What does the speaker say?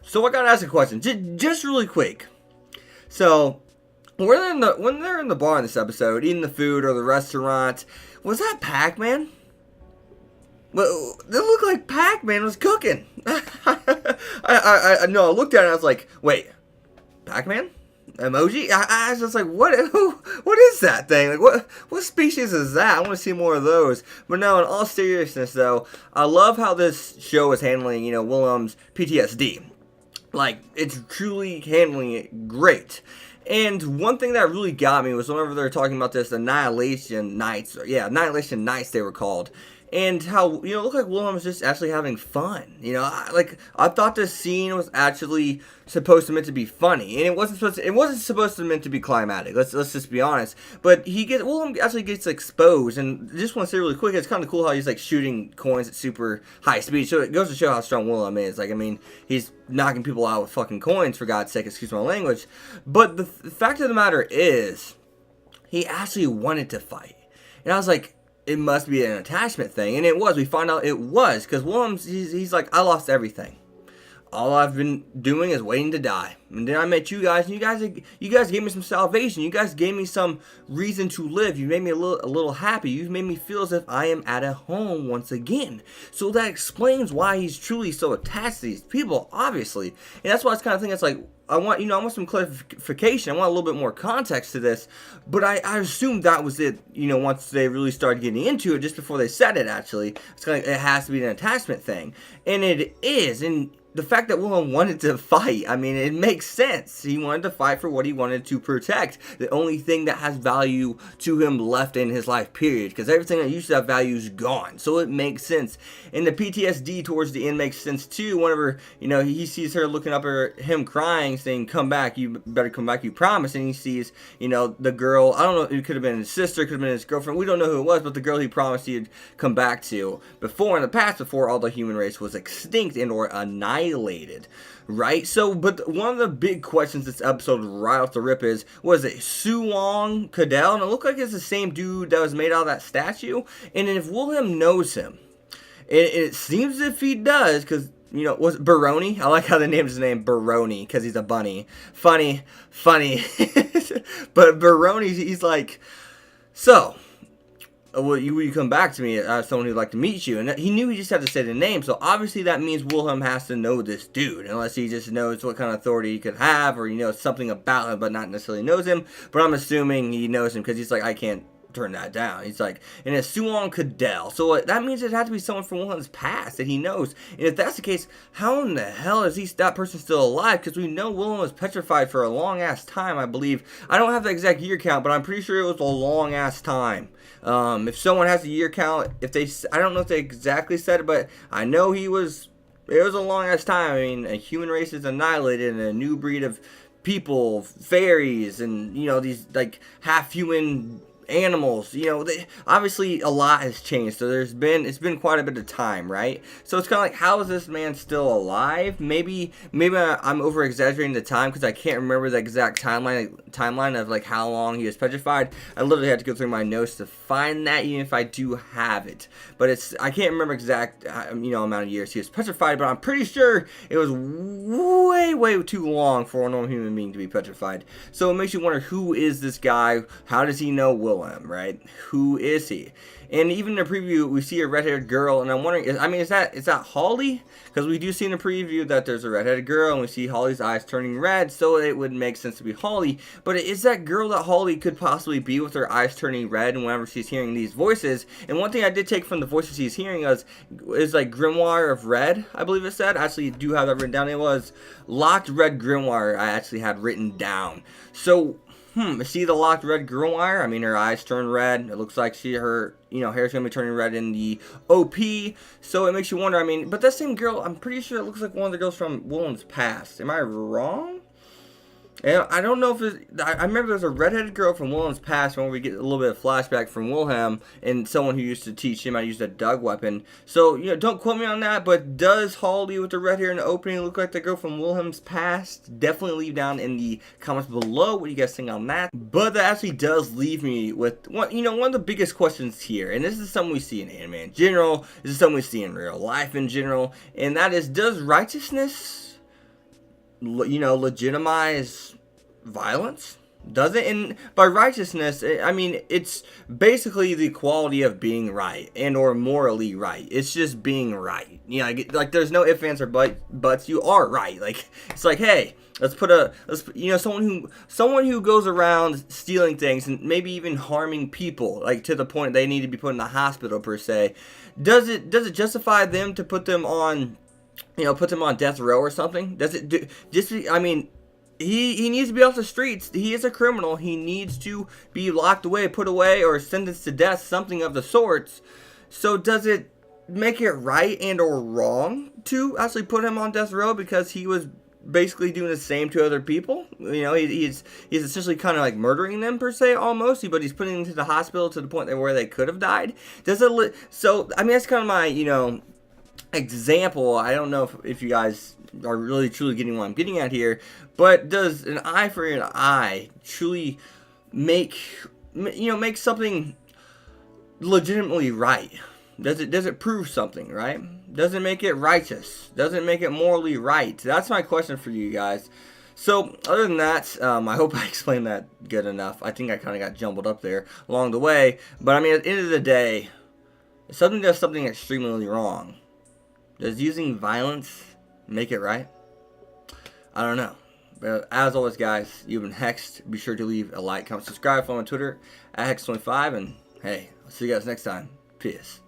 So I gotta ask a question, just really quick. So when they're in the bar in this episode, eating the food or the restaurant, was that Pac-Man? Well, it looked like Pac-Man was cooking. I no, I looked at it and I was like, wait, Pac-Man? Emoji? I was just like, what is that thing? Like, what species is that? I want to see more of those. But no, in all seriousness, though, I love how this show is handling, Willem's PTSD. Like, it's truly handling it great. And one thing that really got me was whenever they were talking about this Annihilation Nights, Annihilation Nights they were called, and how it looked like Willem was just actually having fun. I thought this scene was actually supposed to meant to be funny, and it wasn't supposed to meant to be climatic. Let's just be honest. But Willem actually gets exposed, and just want to say really quick, it's kind of cool how he's like shooting coins at super high speed. So it goes to show how strong Willem is. Like, I mean, he's knocking people out with fucking coins, for God's sake. Excuse my language. But the fact of the matter is, he actually wanted to fight, and I was like, it must be an attachment thing, and it was. We find out it was, because Willem's, he's like, I lost everything. All I've been doing is waiting to die. And then I met you guys, and you guys gave me some salvation. You guys gave me some reason to live. You made me a little happy. You made me feel as if I am at a home once again. So that explains why he's truly so attached to these people, obviously. And that's why it's kind of thing that's like, I want some clarification. I want a little bit more context to this. But I assumed that was it, once they really started getting into it, just before they said it, actually. It's kind of, it has to be an attachment thing. And it is. And the fact that Willem wanted to fight, I mean, it makes sense. He wanted to fight for what he wanted to protect. The only thing that has value to him left in his life, period. Because everything that used to have value is gone. So it makes sense. And the PTSD towards the end makes sense too. Whenever, he sees her looking up at him crying, saying, come back, you better come back, you promise. And he sees, the girl, I don't know, it could have been his sister, could have been his girlfriend. We don't know who it was, but the girl he promised he'd come back to before, in the past, before all the human race was extinct and or annihilated, right? So, but one of the big questions this episode right off the rip is, was it Suwong Cadell? And it looked like it's the same dude that was made out of that statue. And if Willem knows him, it seems as if he does, because, was it Baroni? I like how they named his name Baroni, because he's a bunny. Funny. But Baroni, he's like, so, will you come back to me as someone who'd like to meet you? And he knew he just had to say the name, so obviously that means Wilhelm has to know this dude, unless he just knows what kind of authority he could have, or something about him, but not necessarily knows him. But I'm assuming he knows him, because he's like, I can't turn that down. He's like, and it's Suwon Cadell. So that means it had to be someone from Wilhelm's past that he knows. And if that's the case, how in the hell is that person still alive? Because we know Wilhelm was petrified for a long ass time, I believe. I don't have the exact year count, but I'm pretty sure it was a long ass time. If someone has a year count, I don't know if they exactly said it, but I know it was a long ass time. I mean, a human race is annihilated and a new breed of people, fairies, and, these, like, half-human animals, obviously a lot has changed, so it's been quite a bit of time, right? So it's kind of like, how is this man still alive? Maybe I'm over exaggerating the time, because I can't remember the exact timeline of like how long he was petrified. I literally had to go through my notes to find that, even if I do have it, but I can't remember exact amount of years he was petrified, but I'm pretty sure it was way too long for a normal human being to be petrified. So it makes you wonder, who is this guy? How does he know Willem, right? Who is he? And even in the preview, we see a red-haired girl, and I'm wondering, is that Holly? Because we do see in the preview that there's a red-haired girl, and we see Holly's eyes turning red, so it would make sense to be Holly. But is that girl that Holly could possibly be, with her eyes turning red, and whenever she's hearing these voices? And one thing I did take from the voices she's hearing is like Grimoire of Red, I believe it said. I actually do have that written down. It was Locked Red Grimoire I actually had written down. So, see the Locked Red Grimoire? I mean, her eyes turn red. It looks like her hair's gonna be turning red in the OP. So it makes you wonder, but that same girl, I'm pretty sure it looks like one of the girls from Willem's past. Am I wrong? And I don't know if I remember there's a redheaded girl from Wilhelm's past when we get a little bit of flashback from Wilhelm and someone who used to teach him how to use the Doug weapon. So, don't quote me on that, but does Holly with the red hair in the opening look like the girl from Wilhelm's past? Definitely leave down in the comments below what you guys think on that. But that actually does leave me with, one of the biggest questions here, and this is something we see in anime in general, this is something we see in real life in general, and that is, does righteousness legitimize violence? Does it? And by righteousness, I mean it's basically the quality of being right and or morally right. It's just being right. Like there's no ifs, ands, or buts. You are right. Like it's like, hey, someone who goes around stealing things and maybe even harming people, like to the point they need to be put in the hospital per se. Does it justify them to put them on, put them on death row or something? Does it do? I mean, he needs to be off the streets. He is a criminal. He needs to be locked away, put away, or sentenced to death, something of the sorts. So does it make it right and or wrong to actually put him on death row because he was basically doing the same to other people? He's essentially kind of like murdering them per se, almost, but he's putting them to the hospital to the point where they could have died. So I mean, that's kind of my example. I don't know if you guys are really truly getting what I'm getting at here, but does an eye for an eye truly make something legitimately right? Does it prove something, right? Does it make it righteous? Does it make it morally right? That's my question for you guys. So other than that, I hope I explained that good enough. I think I kind of got jumbled up there along the way, but I mean, at the end of the day, if something does something extremely wrong, does using violence make it right? I don't know. But as always, guys, you've been Hexed. Be sure to leave a like, comment, subscribe, follow on Twitter at Hex25. And hey, I'll see you guys next time. Peace.